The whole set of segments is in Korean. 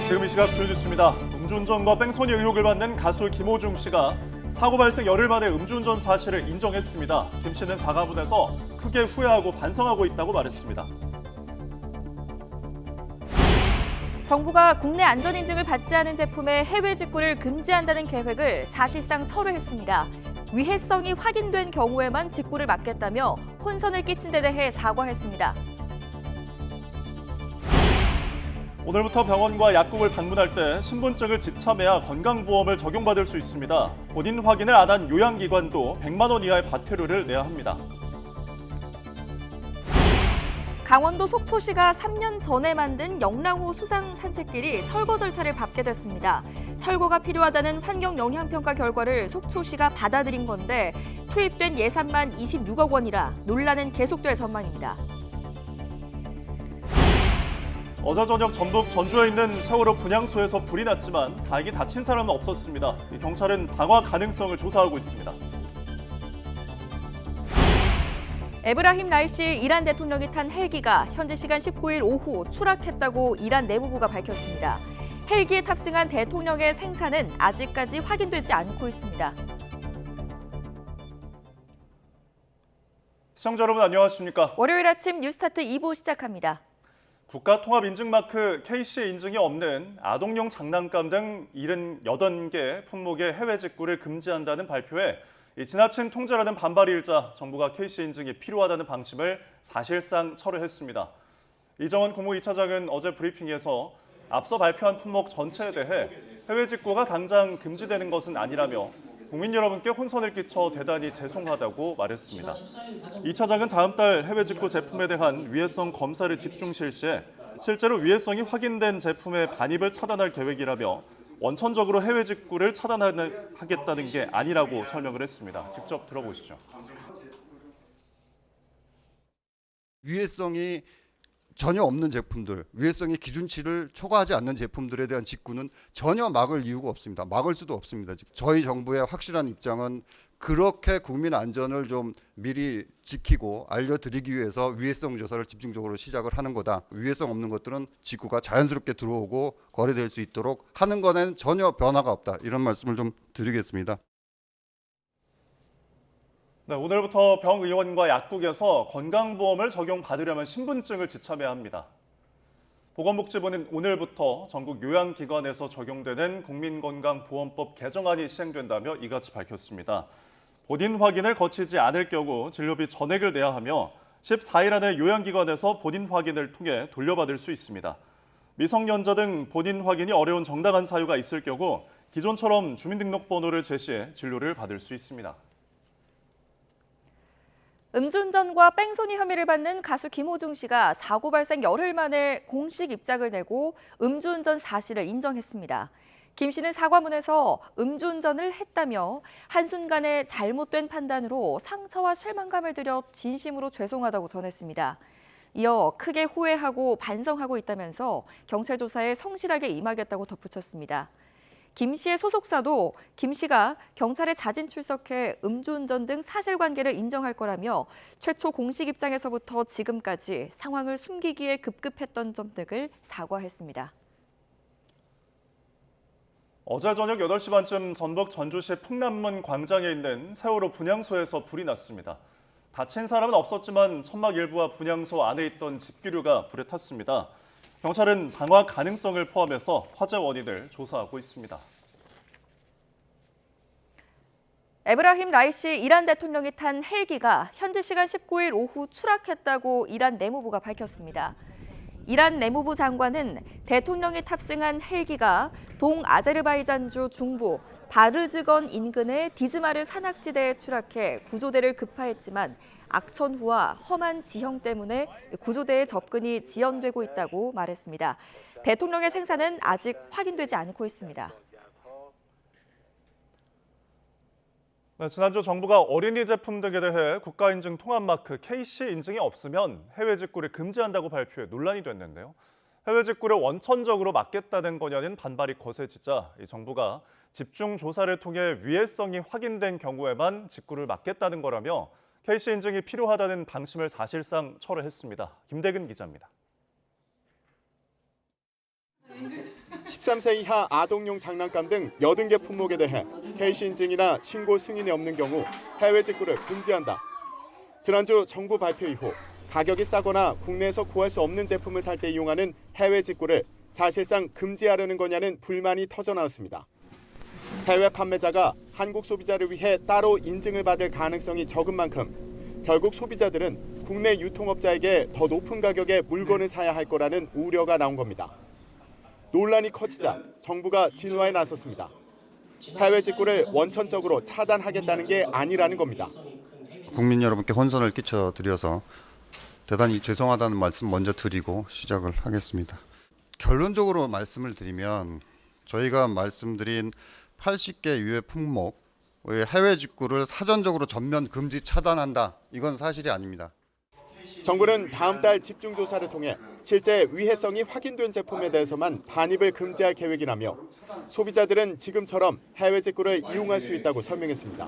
지금 이 시각 주요 뉴스입니다. 음주운전과 뺑소니 의혹을 받는 가수 김호중 씨가 사고 발생 열흘 만에 음주운전 사실을 인정했습니다. 김 씨는 사과문에서 크게 후회하고 반성하고 있다고 말했습니다. 정부가 국내 안전인증을 받지 않은 제품의 해외 직구를 금지한다는 계획을 사실상 철회했습니다. 위해성이 확인된 경우에만 직구를 막겠다며 혼선을 끼친 데 대해 사과했습니다. 오늘부터 병원과 약국을 방문할 때 신분증을 지참해야 건강보험을 적용받을 수 있습니다. 본인 확인을 안 한 요양기관도 100만 원 이하의 과태료를 내야 합니다. 강원도 속초시가 3년 전에 만든 영랑호 수상 산책길이 철거 절차를 밟게 됐습니다. 철거가 필요하다는 환경영향평가 결과를 속초시가 받아들인 건데 투입된 예산만 26억 원이라 논란은 계속될 전망입니다. 어제 저녁 전북 전주에 있는 세월호 분향소에서 불이 났지만 다행히 다친 사람은 없었습니다. 경찰은 방화 가능성을 조사하고 있습니다. 에브라힘 라이시 이란 대통령이 탄 헬기가 현지 시간 19일 오후 추락했다고 이란 내무부가 밝혔습니다. 헬기에 탑승한 대통령의 생사는 아직까지 확인되지 않고 있습니다. 시청자 여러분 안녕하십니까? 월요일 아침 뉴스타트 2부 시작합니다. 국가통합인증마크 KC 인증이 없는 아동용 장난감 등 78개 품목의 해외 직구를 금지한다는 발표에 지나친 통제라는 반발이 일자 정부가 KC 인증이 필요하다는 방침을 사실상 철회했습니다. 이정원 국무 2차장은 어제 브리핑에서 앞서 발표한 품목 전체에 대해 해외 직구가 당장 금지되는 것은 아니라며 국민 여러분께 혼선을 끼쳐 대단히 죄송하다고 말했습니다. 2차장은 다음 달 해외 직구 제품에 대한 위해성 검사를 집중 실시해 실제로 위해성이 확인된 제품의 반입을 차단할 계획이라며 원천적으로 해외 직구를 차단하겠다는 게 아니라고 설명을 했습니다. 직접 들어보시죠. 위해성이 전혀 없는 제품들, 위해성의 기준치를 초과하지 않는 제품들에 대한 직구는 전혀 막을 이유가 없습니다. 막을 수도 없습니다. 저희 정부의 확실한 입장은 그렇게 국민 안전을 좀 미리 지키고 알려드리기 위해서 위해성 조사를 집중적으로 시작을 하는 거다. 위해성 없는 것들은 직구가 자연스럽게 들어오고 거래될 수 있도록 하는 것에는 전혀 변화가 없다. 이런 말씀을 좀 드리겠습니다. 네, 오늘부터 병의원과 약국에서 건강보험을 적용받으려면 신분증을 지참해야 합니다. 보건복지부는 오늘부터 전국 요양기관에서 적용되는 국민건강보험법 개정안이 시행된다며 이같이 밝혔습니다. 본인 확인을 거치지 않을 경우 진료비 전액을 내야 하며 14일 안에 요양기관에서 본인 확인을 통해 돌려받을 수 있습니다. 미성년자 등 본인 확인이 어려운 정당한 사유가 있을 경우 기존처럼 주민등록번호를 제시해 진료를 받을 수 있습니다. 음주운전과 뺑소니 혐의를 받는 가수 김호중 씨가 사고 발생 열흘 만에 공식 입장을 내고 음주운전 사실을 인정했습니다. 김 씨는 사과문에서 음주운전을 했다며 한순간의 잘못된 판단으로 상처와 실망감을 들여 진심으로 죄송하다고 전했습니다. 이어 크게 후회하고 반성하고 있다면서 경찰 조사에 성실하게 임하겠다고 덧붙였습니다. 김 씨의 소속사도 김 씨가 경찰에 자진 출석해 음주운전 등 사실관계를 인정할 거라며 최초 공식 입장에서부터 지금까지 상황을 숨기기에 급급했던 점 등을 사과했습니다. 어제 저녁 8시 반쯤 전북 전주시 풍남문 광장에 있는 세월호 분향소에서 불이 났습니다. 다친 사람은 없었지만 천막 일부와 분향소 안에 있던 집기류가 불에 탔습니다. 경찰은 방화 가능성을 포함해서 화재 원인을 조사하고 있습니다. 에브라힘 라이시 이란 대통령이 탄 헬기가 현지 시간 19일 오후 추락했다고 이란 내무부가 밝혔습니다. 이란 내무부 장관은 대통령이 탑승한 헬기가 동아제르바이잔주 중부 바르즈건 인근의 디즈마르 산악지대에 추락해 구조대를 급파했지만 악천후와 험한 지형 때문에 구조대의 접근이 지연되고 있다고 말했습니다. 대통령의 생사는 아직 확인되지 않고 있습니다. 네, 지난주 정부가 어린이 제품 등에 대해 국가인증 통합마크 KC 인증이 없으면 해외 직구를 금지한다고 발표해 논란이 됐는데요. 해외 직구를 원천적으로 막겠다는 거냐는 반발이 거세지자 정부가 집중 조사를 통해 위해성이 확인된 경우에만 직구를 막겠다는 거라며 KC 인증이 필요하다는 방침을 사실상 철회했습니다. 김대근 기자입니다. 13세 이하 아동용 장난감 등 80개 품목에 대해 KC 인증이나 신고 승인이 없는 경우 해외 직구를 금지한다. 지난주 정부 발표 이후 가격이 싸거나 국내에서 구할 수 없는 제품을 살 때 이용하는 해외 직구를 사실상 금지하려는 거냐는 불만이 터져나왔습니다. 해외 판매자가 한국 소비자를 위해 따로 인증을 받을 가능성이 적은 만큼 결국 소비자들은 국내 유통업자에게 더 높은 가격에 물건을 사야 할 거라는 우려가 나온 겁니다. 논란이 커지자 정부가 진화에 나섰습니다. 해외 직구를 원천적으로 차단하겠다는 게 아니라는 겁니다. 국민 여러분께 혼선을 끼쳐드려서 대단히 죄송하다는 말씀 먼저 드리고 시작을 하겠습니다. 결론적으로 말씀을 드리면 저희가 말씀드린 80개 유해 품목의 해외 직구를 사전적으로 전면 금지 차단한다. 이건 사실이 아닙니다. 정부는 다음 달 집중 조사를 통해 실제 위해성이 확인된 제품에 대해서만 반입을 금지할 계획이라며 소비자들은 지금처럼 해외 직구를 이용할 수 있다고 설명했습니다.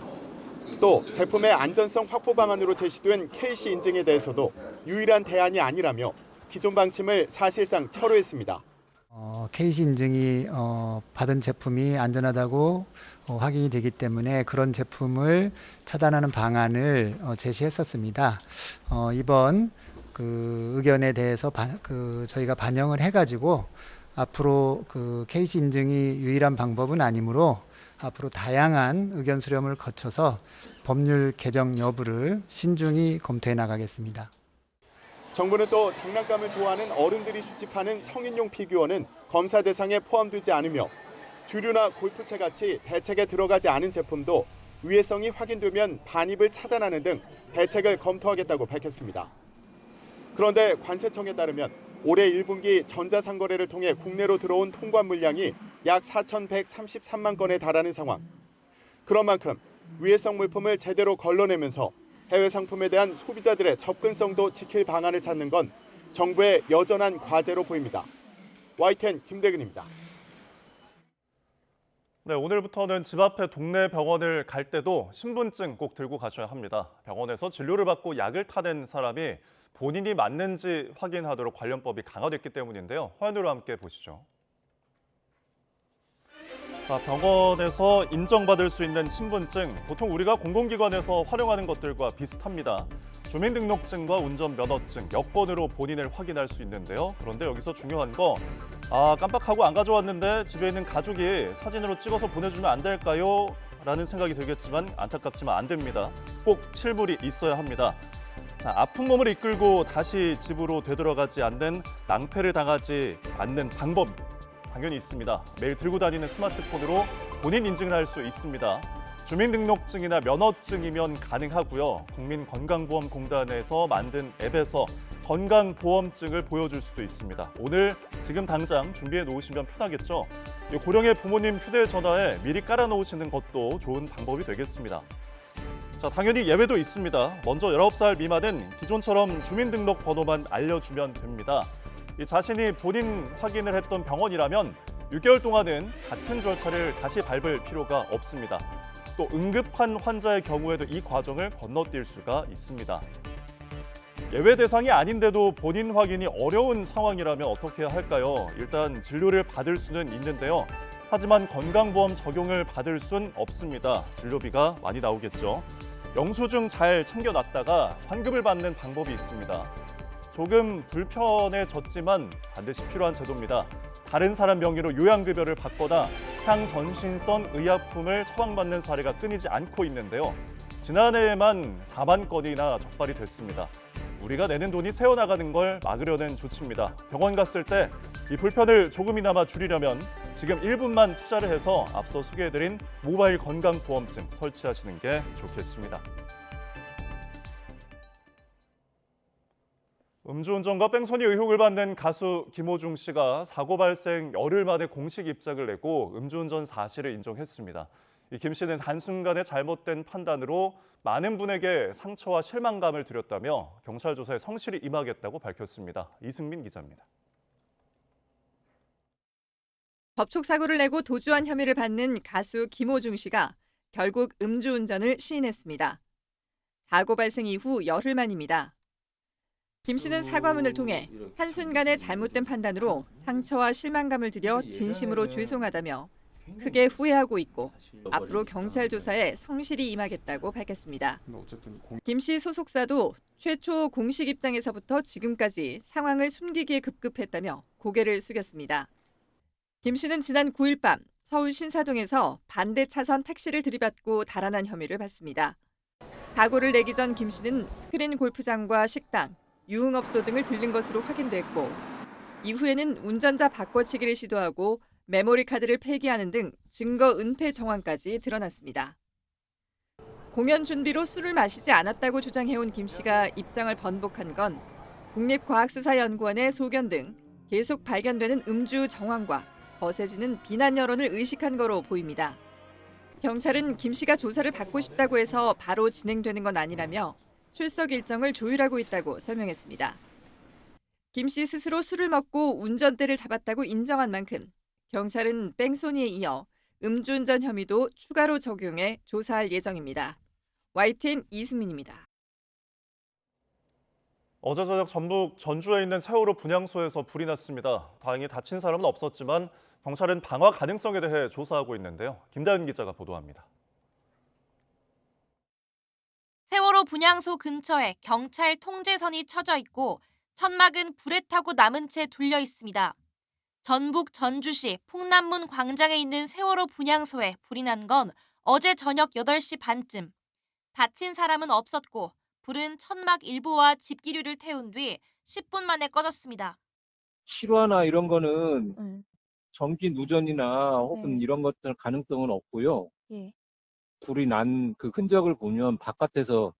또 제품의 안전성 확보 방안으로 제시된 KC 인증에 대해서도 유일한 대안이 아니라며 기존 방침을 사실상 철회했습니다. KC 인증이 받은 제품이 안전하다고 확인이 되기 때문에 그런 제품을 차단하는 방안을 제시했었습니다. 이번 그 의견에 대해서 저희가 반영을 해가지고 앞으로 그 KC 인증이 유일한 방법은 아니므로 앞으로 다양한 의견 수렴을 거쳐서 법률 개정 여부를 신중히 검토해 나가겠습니다. 정부는 또 장난감을 좋아하는 어른들이 수집하는 성인용 피규어는 검사 대상에 포함되지 않으며 주류나 골프채 같이 대책에 들어가지 않은 제품도 위해성이 확인되면 반입을 차단하는 등 대책을 검토하겠다고 밝혔습니다. 그런데 관세청에 따르면 올해 1분기 전자상거래를 통해 국내로 들어온 통관 물량이 약 4,133만 건에 달하는 상황. 그런 만큼 위해성 물품을 제대로 걸러내면서 해외 상품에 대한 소비자들의 접근성도 지킬 방안을 찾는 건 정부의 여전한 과제로 보입니다. YTN 김대근입니다. 네, 오늘부터는 집 앞에 동네 병원을 갈 때도 신분증 꼭 들고 가셔야 합니다. 병원에서 진료를 받고 약을 타는 사람이 본인이 맞는지 확인하도록 관련법이 강화됐기 때문인데요. 화면으로 함께 보시죠. 자, 병원에서 인정받을 수 있는 신분증, 보통 우리가 공공기관에서 활용하는 것들과 비슷합니다. 주민등록증과 운전면허증, 여권으로 본인을 확인할 수 있는데요. 그런데 여기서 중요한 거, 깜빡하고 안 가져왔는데 집에 있는 가족이 사진으로 찍어서 보내주면 안 될까요? 라는 생각이 들겠지만 안타깝지만 안 됩니다. 꼭 실물이 있어야 합니다. 자, 아픈 몸을 이끌고 다시 집으로 되돌아가지 않는 낭패를 당하지 않는 방법 당연히 있습니다. 매일 들고 다니는 스마트폰으로 본인 인증을 할 수 있습니다. 주민등록증이나 면허증이면 가능하고요. 국민건강보험공단에서 만든 앱에서 건강보험증을 보여줄 수도 있습니다. 오늘 지금 당장 준비해 놓으시면 편하겠죠. 고령의 부모님 휴대전화에 미리 깔아놓으시는 것도 좋은 방법이 되겠습니다. 자, 당연히 예외도 있습니다. 먼저 19살 미만은 기존처럼 주민등록번호만 알려주면 됩니다. 자신이 본인 확인을 했던 병원이라면 6개월 동안은 같은 절차를 다시 밟을 필요가 없습니다. 또 응급한 환자의 경우에도 이 과정을 건너뛸 수가 있습니다. 예외 대상이 아닌데도 본인 확인이 어려운 상황이라면 어떻게 해야 할까요? 일단 진료를 받을 수는 있는데요. 하지만 건강보험 적용을 받을 순 없습니다. 진료비가 많이 나오겠죠. 영수증 잘 챙겨놨다가 환급을 받는 방법이 있습니다. 조금 불편해졌지만 반드시 필요한 제도입니다. 다른 사람 명의로 요양급여를 받거나 향전신성 의약품을 처방받는 사례가 끊이지 않고 있는데요. 지난해에만 4만 건이나 적발이 됐습니다. 우리가 내는 돈이 새어나가는 걸 막으려는 조치입니다. 병원 갔을 때 이 불편을 조금이나마 줄이려면 지금 1분만 투자를 해서 앞서 소개해드린 모바일 건강보험증 설치하시는 게 좋겠습니다. 음주운전과 뺑소니 의혹을 받는 가수 김호중 씨가 사고 발생 열흘 만에 공식 입장을 내고 음주운전 사실을 인정했습니다. 김 씨는 한순간의 잘못된 판단으로 많은 분에게 상처와 실망감을 드렸다며 경찰 조사에 성실히 임하겠다고 밝혔습니다. 이승민 기자입니다. 접촉사고를 내고 도주한 혐의를 받는 가수 김호중 씨가 결국 음주운전을 시인했습니다. 사고 발생 이후 열흘 만입니다. 김 씨는 사과문을 통해 한순간의 잘못된 판단으로 상처와 실망감을 드려 진심으로 죄송하다며 크게 후회하고 있고 앞으로 경찰 조사에 성실히 임하겠다고 밝혔습니다. 김 씨 소속사도 최초 공식 입장에서부터 지금까지 상황을 숨기기에 급급했다며 고개를 숙였습니다. 김 씨는 지난 9일 밤 서울 신사동에서 반대 차선 택시를 들이받고 달아난 혐의를 받습니다. 사고를 내기 전 김 씨는 스크린 골프장과 식당, 유흥업소 등을 들른 것으로 확인됐고 이후에는 운전자 바꿔치기를 시도하고 메모리 카드를 폐기하는 등 증거 은폐 정황까지 드러났습니다. 공연 준비로 술을 마시지 않았다고 주장해온 김 씨가 입장을 번복한 건 국립과학수사연구원의 소견 등 계속 발견되는 음주 정황과 거세지는 비난 여론을 의식한 거로 보입니다. 경찰은 김 씨가 조사를 받고 싶다고 해서 바로 진행되는 건 아니라며 출석 일정을 조율하고 있다고 설명했습니다. 김 씨 스스로 술을 먹고 운전대를 잡았다고 인정한 만큼 경찰은 뺑소니에 이어 음주운전 혐의도 추가로 적용해 조사할 예정입니다. YTN 이수민입니다. 어제 저녁 전북 전주에 있는 세월호 분향소에서 불이 났습니다. 다행히 다친 사람은 없었지만 경찰은 방화 가능성에 대해 조사하고 있는데요. 김다은 기자가 보도합니다. 세월호 분향소 근처에 경찰 통제선이 쳐져 있고 천막은 불에 타고 남은 채 둘려 있습니다. 전북 전주시 풍남문 광장에 있는 세월호 분향소에 불이 난 건 어제 저녁 8시 반쯤. 다친 사람은 없었고 불은 천막 일부와 집기류를 태운 뒤 10분 만에 꺼졌습니다. 실화나 이런 거는 전기 누전이나 혹은 이런 것들 가능성은 없고요. 불이 난 그 흔적을 보면 바깥에서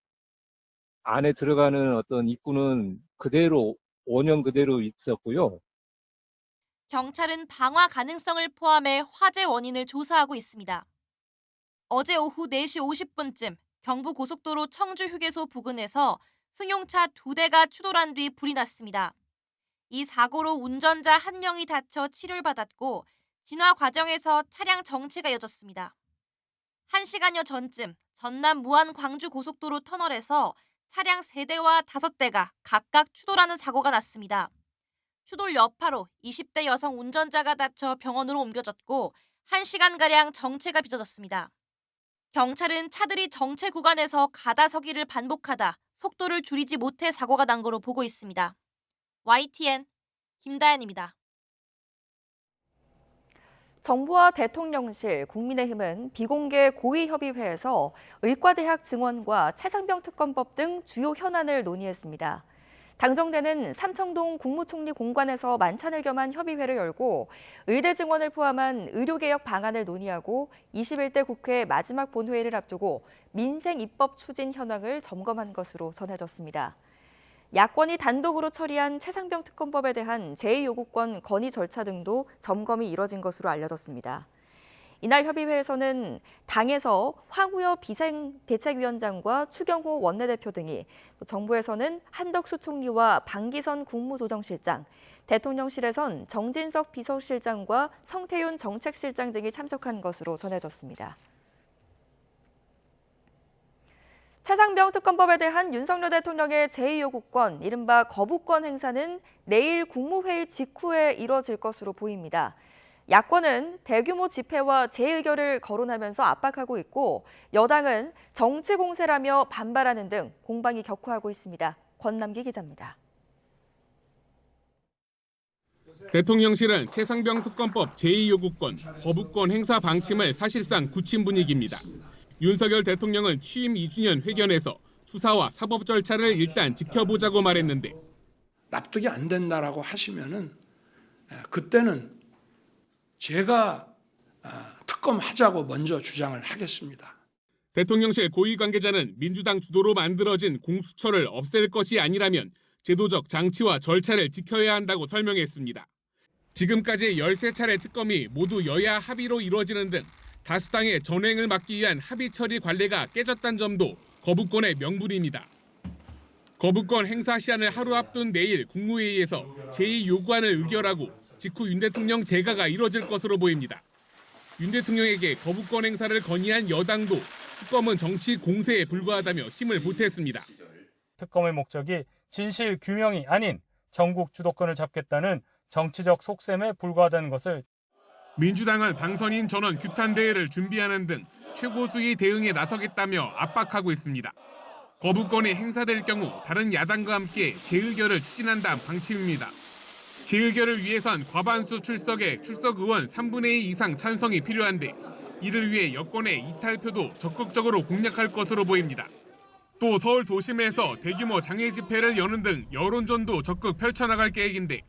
안에 들어가는 어떤 입구는 그대로 원형 그대로 있었고요. 경찰은 방화 가능성을 포함해 화재 원인을 조사하고 있습니다. 어제 오후 4시 50분쯤 경부고속도로 청주휴게소 부근에서 승용차 2대가 추돌한 뒤 불이 났습니다. 이 사고로 운전자 1명이 다쳐 치료를 받았고 진화 과정에서 차량 정체가 이어졌습니다. 1시간여 전쯤 전남 무안 광주 고속도로 터널에서 차량 3대와 5대가 각각 추돌하는 사고가 났습니다. 추돌 여파로 20대 여성 운전자가 다쳐 병원으로 옮겨졌고 1시간가량 정체가 빚어졌습니다. 경찰은 차들이 정체 구간에서 가다서기를 반복하다 속도를 줄이지 못해 사고가 난 거로 보고 있습니다. YTN 김다연입니다. 정부와 대통령실, 국민의힘은 비공개 고위협의회에서 의과대학 증원과 최상병 특검법 등 주요 현안을 논의했습니다. 당정대는 삼청동 국무총리 공관에서 만찬을 겸한 협의회를 열고 의대 증원을 포함한 의료개혁 방안을 논의하고 21대 국회 마지막 본회의를 앞두고 민생 입법 추진 현황을 점검한 것으로 전해졌습니다. 야권이 단독으로 처리한 최상병 특검법에 대한 제2요구권 건의 절차 등도 점검이 이뤄진 것으로 알려졌습니다. 이날 협의회에서는 당에서 황우여 비상대책위원장과 추경호 원내대표 등이, 또 정부에서는 한덕수 총리와 방기선 국무조정실장, 대통령실에선 정진석 비서실장과 성태윤 정책실장 등이 참석한 것으로 전해졌습니다. 최상병 특검법에 대한 윤석열 대통령의 제2요구권, 이른바 거부권 행사는 내일 국무회의 직후에 이뤄질 것으로 보입니다. 야권은 대규모 집회와 재의결을 거론하면서 압박하고 있고 여당은 정치 공세라며 반발하는 등 공방이 격화하고 있습니다. 권남기 기자입니다. 대통령실은 최상병 특검법 제2요구권, 거부권 행사 방침을 사실상 굳힌 분위기입니다. 윤석열 대통령은 취임 2주년 회견에서 수사와 사법 절차를 일단 지켜보자고 말했는데 납득이 안 된다라고 하시면은 그때는 제가 특검하자고 먼저 주장을 하겠습니다. 대통령실 고위 관계자는 민주당 주도로 만들어진 공수처를 없앨 것이 아니라면 제도적 장치와 절차를 지켜야 한다고 설명했습니다. 지금까지 13차례 특검이 모두 여야 합의로 이루어지는 등 다수당의 전횡을 막기 위한 합의 처리 관례가 깨졌다는 점도 거부권의 명분입니다. 거부권 행사 시한을 하루 앞둔 내일 국무회의에서 제2요구안을 의결하고 직후 윤 대통령 재가가 이뤄질 것으로 보입니다. 윤 대통령에게 거부권 행사를 건의한 여당도 특검은 정치 공세에 불과하다며 힘을 보탰습니다. 특검의 목적이 진실 규명이 아닌 전국 주도권을 잡겠다는 정치적 속셈에 불과하다는 것을 민주당은 당선인 전원 규탄 대회를 준비하는 등 최고수위 대응에 나서겠다며 압박하고 있습니다. 거부권이 행사될 경우 다른 야당과 함께 재의결을 추진한다는 방침입니다. 재의결을 위해선 과반수 출석에 출석 의원 3분의 2 이상 찬성이 필요한데 이를 위해 여권의 이탈표도 적극적으로 공략할 것으로 보입니다. 또 서울 도심에서 대규모 장애 집회를 여는 등 여론전도 적극 펼쳐나갈 계획인데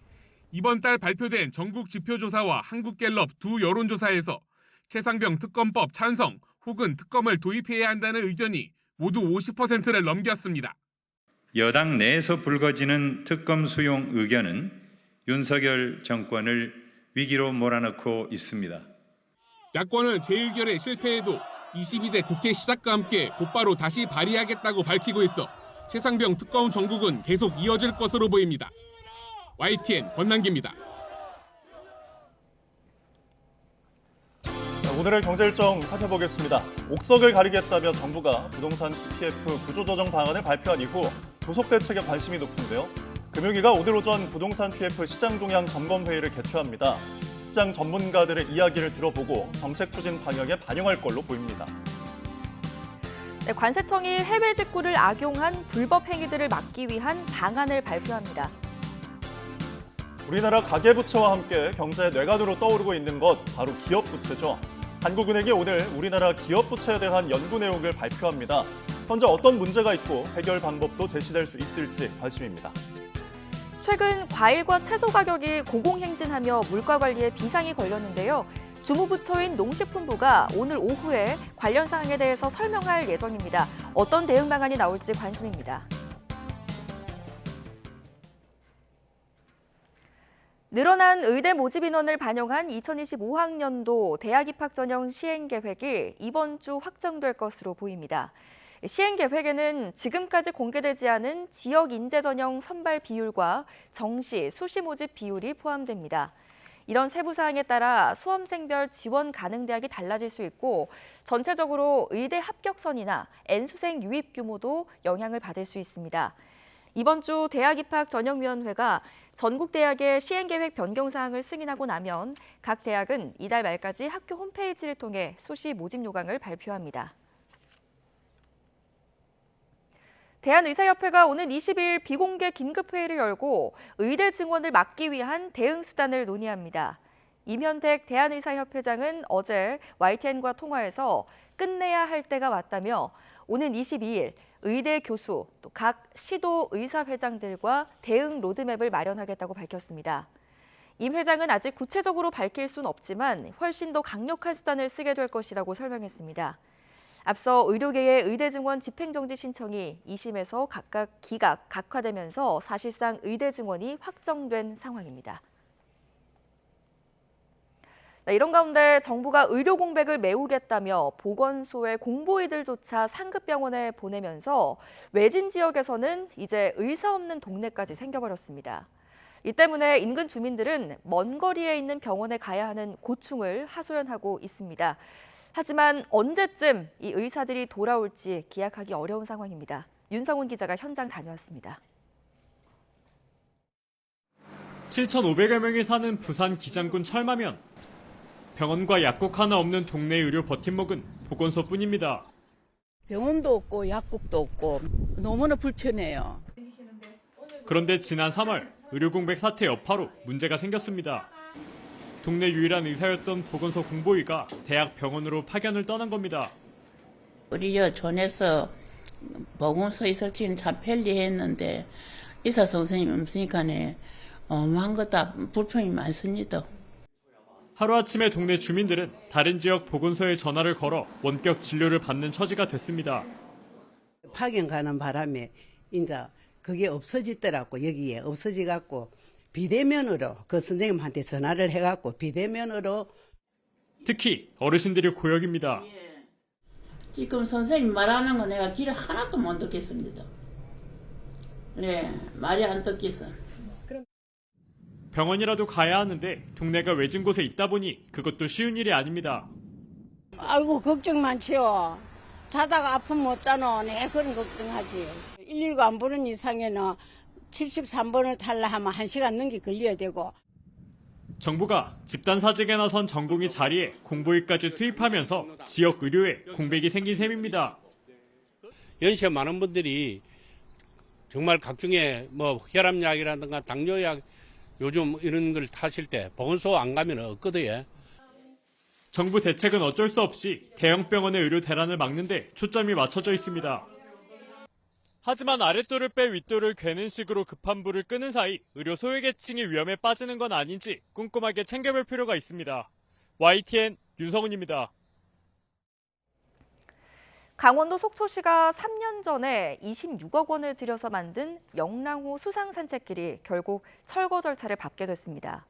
이번 달 발표된 전국 지표조사와 한국갤럽 두 여론조사에서 최상병 특검법 찬성 혹은 특검을 도입해야 한다는 의견이 모두 50%를 넘겼습니다. 여당 내에서 불거지는 특검 수용 의견은 윤석열 정권을 위기로 몰아넣고 있습니다. 야권은 재의결에 실패해도 22대 국회 시작과 함께 곧바로 다시 발의하겠다고 밝히고 있어 최상병 특검 정국은 계속 이어질 것으로 보입니다. YTN 권남기입니다. 오늘의 경제일정 살펴보겠습니다. 옥석을 가리겠다며 정부가 부동산 PF 구조조정 방안을 발표한 이후 조속 대책에 관심이 높은데요. 금융위가 오늘 오전 부동산 PF 시장 동향 점검회의를 개최합니다. 시장 전문가들의 이야기를 들어보고 정책 추진 방향에 반영할 걸로 보입니다. 네, 관세청이 해외 직구를 악용한 불법 행위들을 막기 위한 방안을 발표합니다. 우리나라 가계부채와 함께 경제의 뇌관으로 떠오르고 있는 것 바로 기업부채죠. 한국은행이 오늘 우리나라 기업부채에 대한 연구 내용을 발표합니다. 현재 어떤 문제가 있고 해결 방법도 제시될 수 있을지 관심입니다. 최근 과일과 채소 가격이 고공행진하며 물가 관리에 비상이 걸렸는데요. 주무부처인 농식품부가 오늘 오후에 관련 사항에 대해서 설명할 예정입니다. 어떤 대응 방안이 나올지 관심입니다. 늘어난 의대 모집 인원을 반영한 2025학년도 대학 입학 전형 시행 계획이 이번 주 확정될 것으로 보입니다. 시행 계획에는 지금까지 공개되지 않은 지역 인재 전형 선발 비율과 정시, 수시 모집 비율이 포함됩니다. 이런 세부 사항에 따라 수험생별 지원 가능 대학이 달라질 수 있고 전체적으로 의대 합격선이나 N수생 유입 규모도 영향을 받을 수 있습니다. 이번 주 대학 입학 전형위원회가 전국 대학의 시행 계획 변경 사항을 승인하고 나면 각 대학은 이달 말까지 학교 홈페이지를 통해 수시 모집 요강을 발표합니다. 대한의사협회가 오는 22일 비공개 긴급회의를 열고 의대 증원을 막기 위한 대응 수단을 논의합니다. 임현택 대한의사협회장은 어제 YTN과 통화에서 끝내야 할 때가 왔다며 오는 22일 의대 교수, 또 각 시도 의사회장들과 대응 로드맵을 마련하겠다고 밝혔습니다. 임 회장은 아직 구체적으로 밝힐 수는 없지만 훨씬 더 강력한 수단을 쓰게 될 것이라고 설명했습니다. 앞서 의료계의 의대 증원 집행정지 신청이 2심에서 각각 기각, 각하되면서 사실상 의대 증원이 확정된 상황입니다. 이런 가운데 정부가 의료 공백을 메우겠다며 보건소의 공보이들조차 상급병원에 보내면서 외진 지역에서는 이제 의사 없는 동네까지 생겨버렸습니다. 이 때문에 인근 주민들은 먼 거리에 있는 병원에 가야 하는 고충을 하소연하고 있습니다. 하지만 언제쯤 이 의사들이 돌아올지 기약하기 어려운 상황입니다. 윤성훈 기자가 현장 다녀왔습니다. 7,500여 명이 사는 부산 기장군 철마면. 병원과 약국 하나 없는 동네 의료 버팀목은 보건소뿐입니다. 병원도 없고 약국도 없고 너무나 불편해요. 그런데 지난 3월 의료 공백 사태 여파로 문제가 생겼습니다. 동네 유일한 의사였던 보건소 공보위가 대학 병원으로 파견을 떠난 겁니다. 우리 전에서 보건소에 설치는 참 편리했는데 의사 선생님 없으니까네 어마한 것다 불평이 많습니다. 하루아침에 동네 주민들은 다른 지역 보건소에 전화를 걸어 원격 진료를 받는 처지가 됐습니다. 파견 가는 바람에 이제 그게 없어지더라고. 여기에 없어지갖고 비대면으로 그 선생님한테 전화를 해갖고 비대면으로. 특히 어르신들이 고역입니다. 지금 선생님 말하는 거 내가 귀를 하나도 못 듣겠습니다. 네, 말이 안 듣겠어. 병원이라도 가야 하는데 동네가 외진 곳에 있다 보니 그것도 쉬운 일이 아닙니다. 아이고 걱정 많지요. 자다가 아프면 못 자노. 네, 그런 걱정하지. 119 안 부른 이상에는 73번을 탈라 하면 1시간 넘게 걸려야 되고. 정부가 집단 사직에 나선 전공의 자리에 공보위까지 투입하면서 지역 의료에 공백이 생긴 셈입니다. 연세 많은 분들이 정말 각종의 혈압약이라든가 당뇨약 요즘 이런 걸 타실 때 보건소 안 가면 없거든요. 정부 대책은 어쩔 수 없이 대형 병원의 의료 대란을 막는 데 초점이 맞춰져 있습니다. 하지만 아랫도를 빼 윗도를 괴는 식으로 급한 불을 끄는 사이 의료 소외계층이 위험에 빠지는 건 아닌지 꼼꼼하게 챙겨볼 필요가 있습니다. YTN 윤성훈입니다. 강원도 속초시가 3년 전에 26억 원을 들여서 만든 영랑호 수상산책길이 결국 철거 절차를 밟게 됐습니다.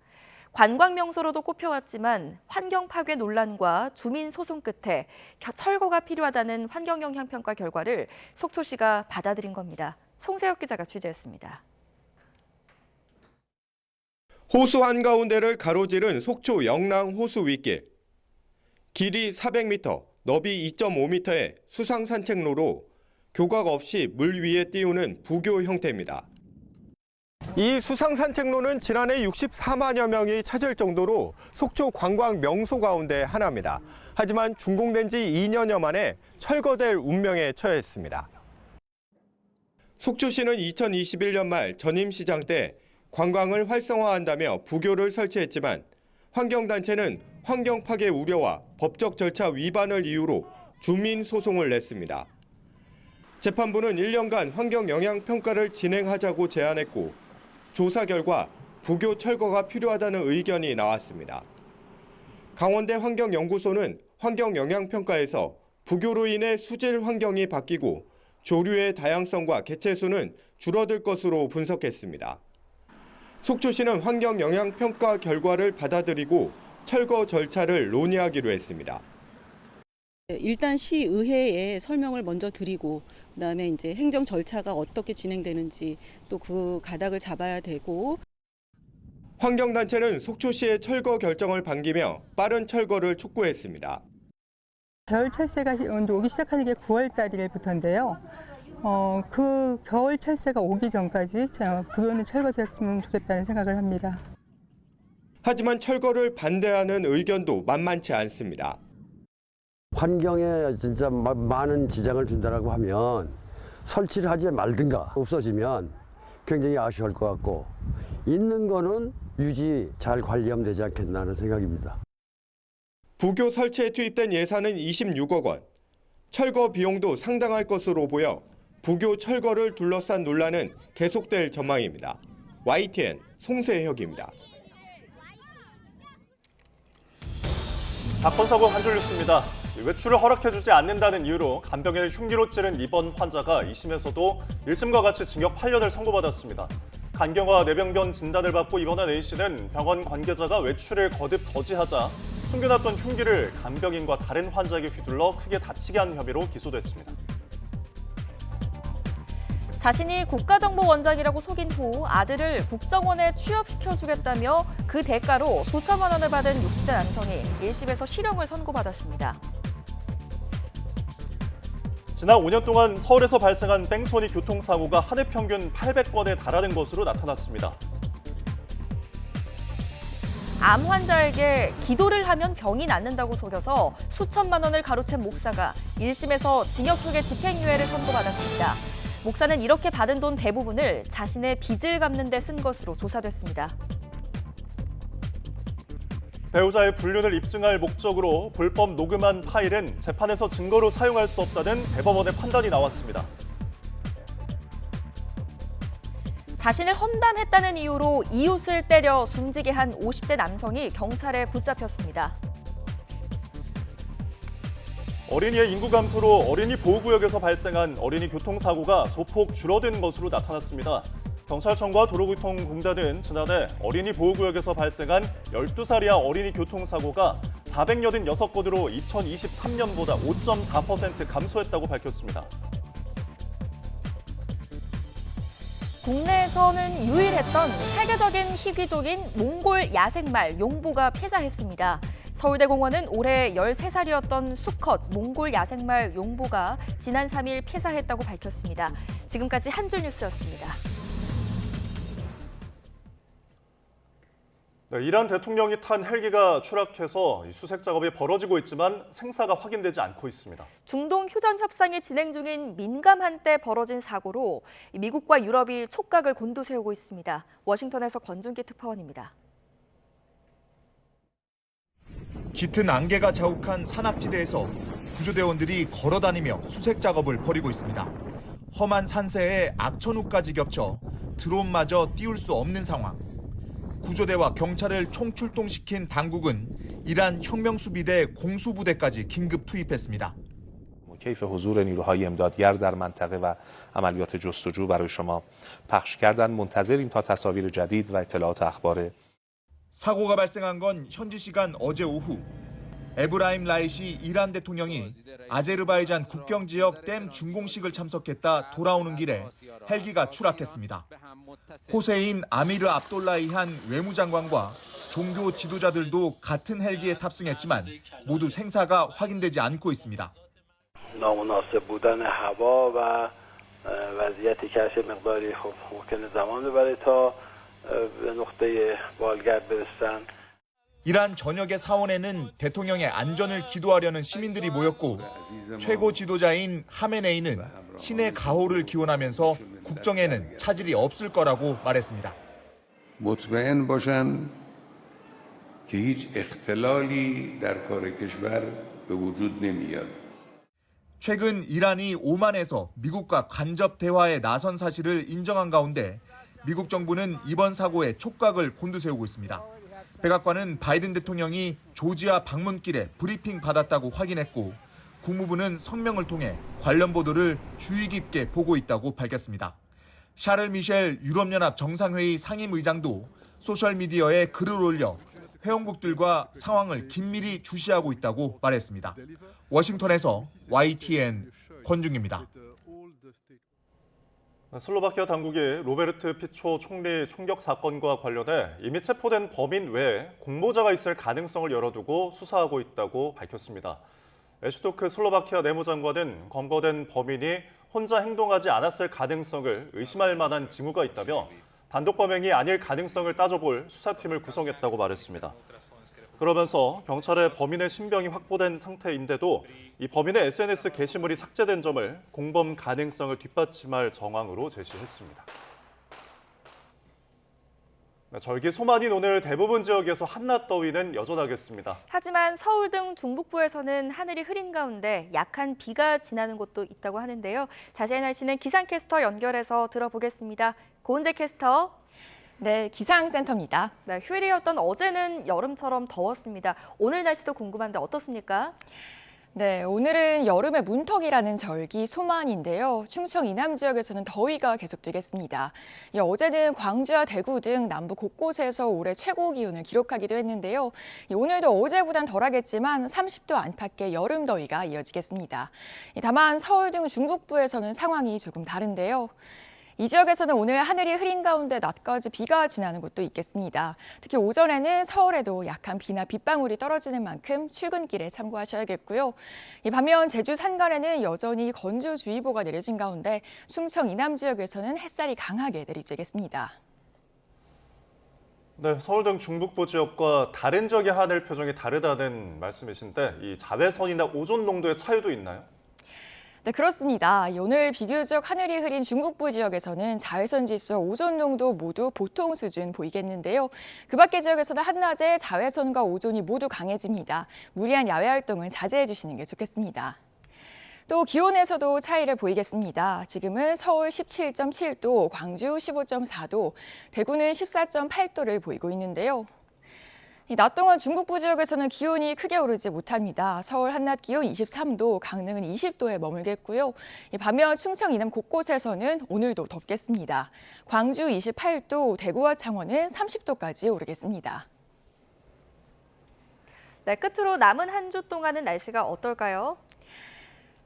관광 명소로도 꼽혀왔지만 환경 파괴 논란과 주민 소송 끝에 철거가 필요하다는 환경영향평가 결과를 속초시가 받아들인 겁니다. 송세혁 기자가 취재했습니다. 호수 한가운데를 가로지른 속초 영랑 호수 윗길. 길이 400m, 너비 2.5m의 수상 산책로로 교각 없이 물 위에 띄우는 부교 형태입니다. 이 수상 산책로는 지난해 64만여 명이 찾을 정도로 속초 관광 명소 가운데 하나입니다. 하지만 준공된 지 2년여 만에 철거될 운명에 처했습니다. 속초시는 2021년 말 전임시장 때 관광을 활성화한다며 부교를 설치했지만 환경단체는 환경 파괴 우려와 법적 절차 위반을 이유로 주민 소송을 냈습니다. 재판부는 1년간 환경 영향 평가를 진행하자고 제안했고 조사 결과 부교 철거가 필요하다는 의견이 나왔습니다. 강원대 환경연구소는 환경 영향 평가에서 부교로 인해 수질 환경이 바뀌고 조류의 다양성과 개체수는 줄어들 것으로 분석했습니다. 속초시는 환경 영향 평가 결과를 받아들이고 철거 절차를 논의하기로 했습니다. 일단 시의회에 설명을 먼저 드리고 그다음에 이제 행정 절차가 어떻게 진행되는지 또 그 가닥을 잡아야 되고. 환경단체는 속초시의 철거 결정을 반기며 빠른 철거를 촉구했습니다. 겨울 철새가 오기 시작하는 게 9월 달부터인데요. 그 겨울 철새가 오기 전까지 부교는 철거됐으면 좋겠다는 생각을 합니다. 하지만 철거를 반대하는 의견도 만만치 않습니다. 환경에 진짜 많은 지장을 준다라고 하면 설치를 하지 말든가 없어지면 굉장히 아쉬울 것 같고 있는 거는 유지 잘 관리하면 되지 않겠나는 생각입니다. 부교 설치에 투입된 예산은 26억 원. 철거 비용도 상당할 것으로 보여 부교 철거를 둘러싼 논란은 계속될 전망입니다. YTN 송세혁입니다. 사건 사고 한 줄 뉴스입니다. 외출을 허락해주지 않는다는 이유로 간병인을 흉기로 찌른 입원 환자가 2심에서도 1심과 같이 징역 8년을 선고받았습니다. 간경화 뇌병변 진단을 받고 입원한 A씨는 병원 관계자가 외출을 거듭 저지하자 숨겨놨던 흉기를 간병인과 다른 환자에게 휘둘러 크게 다치게 한 혐의로 기소됐습니다. 자신이 국가정보원장이라고 속인 후 아들을 국정원에 취업시켜주겠다며 그 대가로 수천만 원을 받은 60대 남성이 1심에서 실형을 선고받았습니다. 지난 5년 동안 서울에서 발생한 뺑소니 교통사고가 한 해 평균 800건에 달하는 것으로 나타났습니다. 암 환자에게 기도를 하면 병이 낫는다고 속여서 수천만 원을 가로챈 목사가 1심에서 징역형의 집행유예를 선고받았습니다. 목사는 이렇게 받은 돈 대부분을 자신의 빚을 갚는 데 쓴 것으로 조사됐습니다. 배우자의 불륜을 입증할 목적으로 불법 녹음한 파일은 재판에서 증거로 사용할 수 없다는 대법원의 판단이 나왔습니다. 자신을 험담했다는 이유로 이웃을 때려 숨지게 한 50대 남성이 경찰에 붙잡혔습니다. 어린이의 인구 감소로 어린이 보호구역에서 발생한 어린이 교통사고가 소폭 줄어든 것으로 나타났습니다. 경찰청과 도로교통공단은 지난해 어린이 보호구역에서 발생한 12살 이하 어린이 교통사고가 486건으로 2023년보다 5.4% 감소했다고 밝혔습니다. 국내에서는 유일했던 세계적인 희귀종인 몽골 야생말 용보가 폐사했습니다. 서울대공원은 올해 13살이었던 수컷 몽골 야생말 용보가 지난 3일 폐사했다고 밝혔습니다. 지금까지 한 줄 뉴스였습니다. 네, 이란 대통령이 탄 헬기가 추락해서 수색 작업이 벌어지고 있지만 생사가 확인되지 않고 있습니다. 중동 휴전 협상이 진행 중인 민감한 때 벌어진 사고로 미국과 유럽이 촉각을 곤두세우고 있습니다. 워싱턴에서 권준기 특파원입니다. 짙은 안개가 자욱한 산악지대에서 구조대원들이 걸어다니며 수색 작업을 벌이고 있습니다. 험한 산세에 악천후까지 겹쳐 드론마저 띄울 수 없는 상황. 구조대와 경찰을 총출동시킨 당국은 이란 혁명수비대 공수부대까지 긴급 투입했습니다. کیف حضور نیروهای امدادگر در منطقه و عملیات جستجو برای شما پخش کردن. منتظریم تا تصاویر جدید و اطلاعات اخبار. 사고가 발생한 건 현지 시간 어제 오후. 에브라임 라이시 이란 대통령이 아제르바이잔 국경 지역 댐 준공식을 참석했다 돌아오는 길에 헬기가 추락했습니다. 호세인 아미르 압돌라히한 외무장관과 종교 지도자들도 같은 헬기에 탑승했지만 모두 생사가 확인되지 않고 있습니다. نامناسب بودن هوا و وضعیتی که هست مقداری ممکنه زمان ببره تا به نقطه بالگرد برسن. 이란 전역의 사원에는 대통령의 안전을 기도하려는 시민들이 모였고 최고 지도자인 하메네이는 신의 가호를 기원하면서 국정에는 차질이 없을 거라고 말했습니다. مطمئن باشند که هیچ اختلالی در کار کشور به وجود نمیاد. 최근 이란이 오만에서 미국과 간접 대화에 나선 사실을 인정한 가운데 미국 정부는 이번 사고에 촉각을 곤두세우고 있습니다. 백악관은 바이든 대통령이 조지아 방문길에 브리핑 받았다고 확인했고 국무부는 성명을 통해 관련 보도를 주의 깊게 보고 있다고 밝혔습니다. 샤를 미셸 유럽연합 정상회의 상임의장도 소셜미디어에 글을 올려 회원국들과 상황을 긴밀히 주시하고 있다고 말했습니다. 워싱턴에서 YTN 권중기입니다. 슬로바키아 당국이 로베르트 피초 총리 총격 사건과 관련해 이미 체포된 범인 외에 공모자가 있을 가능성을 열어두고 수사하고 있다고 밝혔습니다. 에슈토크 슬로바키아 내무장관은 검거된 범인이 혼자 행동하지 않았을 가능성을 의심할 만한 징후가 있다며 단독 범행이 아닐 가능성을 따져볼 수사팀을 구성했다고 말했습니다. 그러면서 경찰의 범인의 신병이 확보된 상태인데도 이 범인의 SNS 게시물이 삭제된 점을 공범 가능성을 뒷받침할 정황으로 제시했습니다. 절기 소만인 오늘 대부분 지역에서 한낮 더위는 여전하겠습니다. 하지만 서울 등 중북부에서는 하늘이 흐린 가운데 약한 비가 지나는 곳도 있다고 하는데요. 자세한 날씨는 기상캐스터 연결해서 들어보겠습니다. 고은재 캐스터. 네, 기상센터입니다. 네, 휴일이었던 어제는 여름처럼 더웠습니다. 오늘 날씨도 궁금한데 어떻습니까? 네, 오늘은 여름의 문턱이라는 절기 소만인데요. 충청 이남 지역에서는 더위가 계속되겠습니다. 어제는 광주와 대구 등 남부 곳곳에서 올해 최고 기온을 기록하기도 했는데요. 오늘도 어제보단 덜하겠지만 30도 안팎의 여름 더위가 이어지겠습니다. 다만 서울 등 중북부에서는 상황이 조금 다른데요. 이 지역에서는 오늘 하늘이 흐린 가운데 낮까지 비가 지나는 곳도 있겠습니다. 특히 오전에는 서울에도 약한 비나 빗방울이 떨어지는 만큼 출근길에 참고하셔야겠고요. 반면 제주 산간에는 여전히 건조주의보가 내려진 가운데 충청 이남 지역에서는 햇살이 강하게 내리쬐겠습니다. 네, 서울 등 중북부 지역과 다른 지역의 하늘 표정이 다르다는 말씀이신데 이 자외선이나 오존 농도의 차이도 있나요? 네, 그렇습니다. 오늘 비교적 하늘이 흐린 중북부 지역에서는 자외선 지수와 오존 농도 모두 보통 수준 보이겠는데요. 그 밖의 지역에서는 한낮에 자외선과 오존이 모두 강해집니다. 무리한 야외 활동은 자제해 주시는 게 좋겠습니다. 또 기온에서도 차이를 보이겠습니다. 지금은 서울 17.7도, 광주 15.4도, 대구는 14.8도를 보이고 있는데요. 낮 동안 중북부 지역에서는 기온이 크게 오르지 못합니다. 서울 한낮 기온 23도, 강릉은 20도에 머물겠고요. 반면 충청 이남 곳곳에서는 오늘도 덥겠습니다. 광주 28도, 대구와 창원은 30도까지 오르겠습니다. 네, 끝으로 남은 한 주 동안은 날씨가 어떨까요?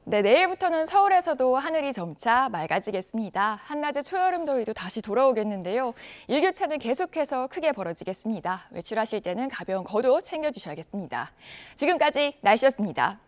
네, 내일부터는 서울에서도 하늘이 점차 맑아지겠습니다. 한낮의 초여름 더위도 다시 돌아오겠는데요. 일교차는 계속해서 크게 벌어지겠습니다. 외출하실 때는 가벼운 겉옷 챙겨주셔야겠습니다. 지금까지 날씨였습니다.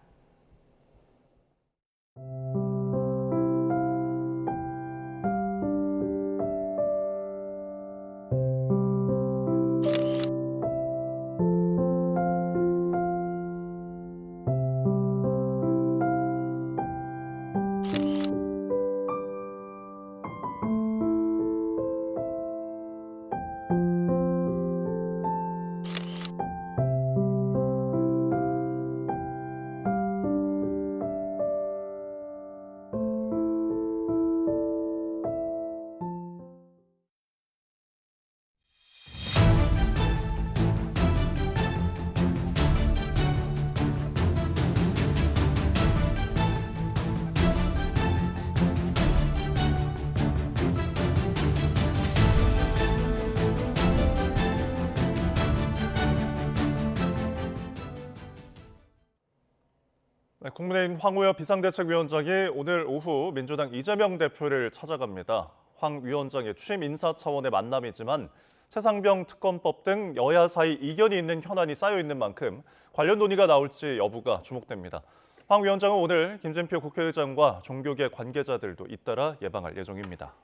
네, 국민의힘 황우여 비상대책위원장이 오늘 오후 민주당 이재명 대표를 찾아갑니다. 황 위원장의 취임 인사 차원의 만남이지만 최상병 특검법 등 여야 사이 이견이 있는 현안이 쌓여 있는 만큼 관련 논의가 나올지 여부가 주목됩니다. 황 위원장은 오늘 김진표 국회의장과 종교계 관계자들도 잇따라 예방할 예정입니다.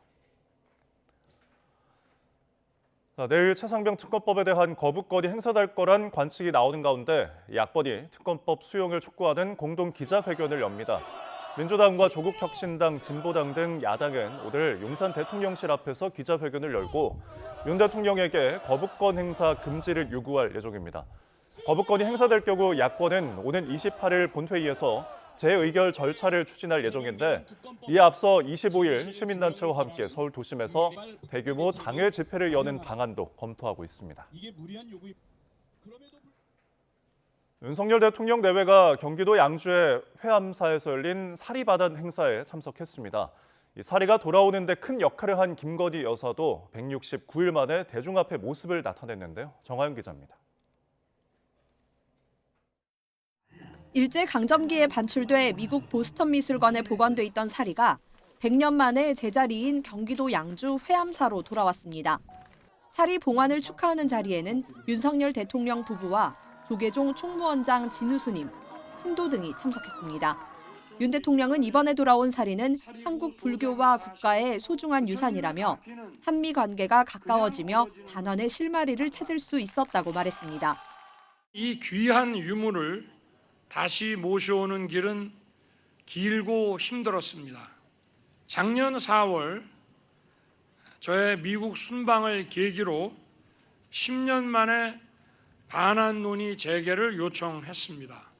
내일 최상병 특검법에 대한 거부권이 행사될 거란 관측이 나오는 가운데 야권이 특검법 수용을 촉구하는 공동 기자회견을 엽니다. 민주당과 조국혁신당, 진보당 등 야당은 오늘 용산 대통령실 앞에서 기자회견을 열고 윤 대통령에게 거부권 행사 금지를 요구할 예정입니다. 거부권이 행사될 경우 야권은 오는 28일 본회의에서 재의결 절차를 추진할 예정인데 이에 앞서 25일 시민단체와 함께 서울 도심에서 대규모 장외 집회를 여는 방안도 검토하고 있습니다. 윤석열 대통령 내외가 경기도 양주의 회암사에서 열린 사리바단 행사에 참석했습니다. 이 사리가 돌아오는 데 큰 역할을 한 김건희 여사도 169일 만에 대중 앞에 모습을 나타냈는데요. 정하윤 기자입니다. 일제강점기에 반출돼 미국 보스턴 미술관에 보관돼 있던 사리가 100년 만에 제자리인 경기도 양주 회암사로 돌아왔습니다. 사리 봉환을 축하하는 자리에는 윤석열 대통령 부부와 조계종 총무원장 진우스님, 신도 등이 참석했습니다. 윤 대통령은 이번에 돌아온 사리는 한국 불교와 국가의 소중한 유산이라며 한미 관계가 가까워지며 반환의 실마리를 찾을 수 있었다고 말했습니다. 이 귀한 유물을 다시 모셔오는 길은 길고 힘들었습니다. 작년 4월 저의 미국 순방을 계기로 10년 만에 반환 논의 재개를 요청했습니다.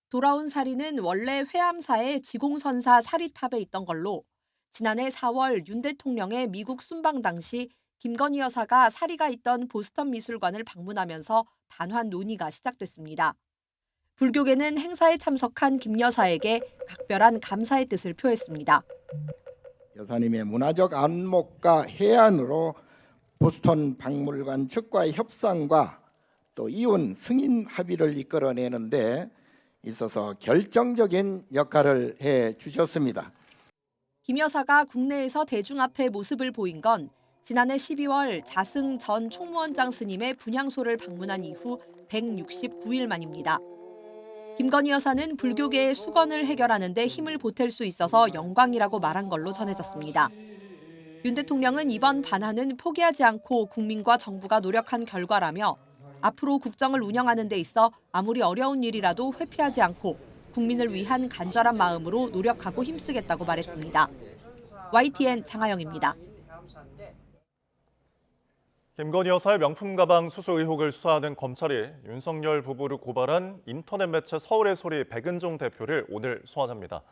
돌아온 사리는 원래 회암사의 지공선사 사리탑에 있던 걸로 지난해 4월 윤 대통령의 미국 순방 당시 김건희 여사가 사리가 있던 보스턴 미술관을 방문하면서 반환 논의가 시작됐습니다. 불교계는 행사에 참석한 김 여사에게 각별한 감사의 뜻을 표했습니다. 여사님의 문화적 안목과 해안으로 보스턴 박물관 측과의 협상과 또 이혼 승인 합의를 이끌어내는 데 있어서 결정적인 역할을 해 주셨습니다. 김 여사가 국내에서 대중 앞에 모습을 보인 건 지난해 12월 자승 전 총무원장 스님의 분향소를 방문한 이후 169일 만입니다. 김건희 여사는 불교계의 수건을 해결하는 데 힘을 보탤 수 있어서 영광이라고 말한 걸로 전해졌습니다. 윤 대통령은 이번 반환은 포기하지 않고 국민과 정부가 노력한 결과라며 앞으로 국정을 운영하는 데 있어 아무리 어려운 일이라도 회피하지 않고 국민을 위한 간절한 마음으로 노력하고 힘쓰겠다고 말했습니다. YTN 장하영입니다. 김건희 여사의 명품 가방 수수 의혹을 수사하는 검찰이 윤석열 부부를 고발한 인터넷 매체 서울의 소리 백은종 대표를 오늘 소환합니다.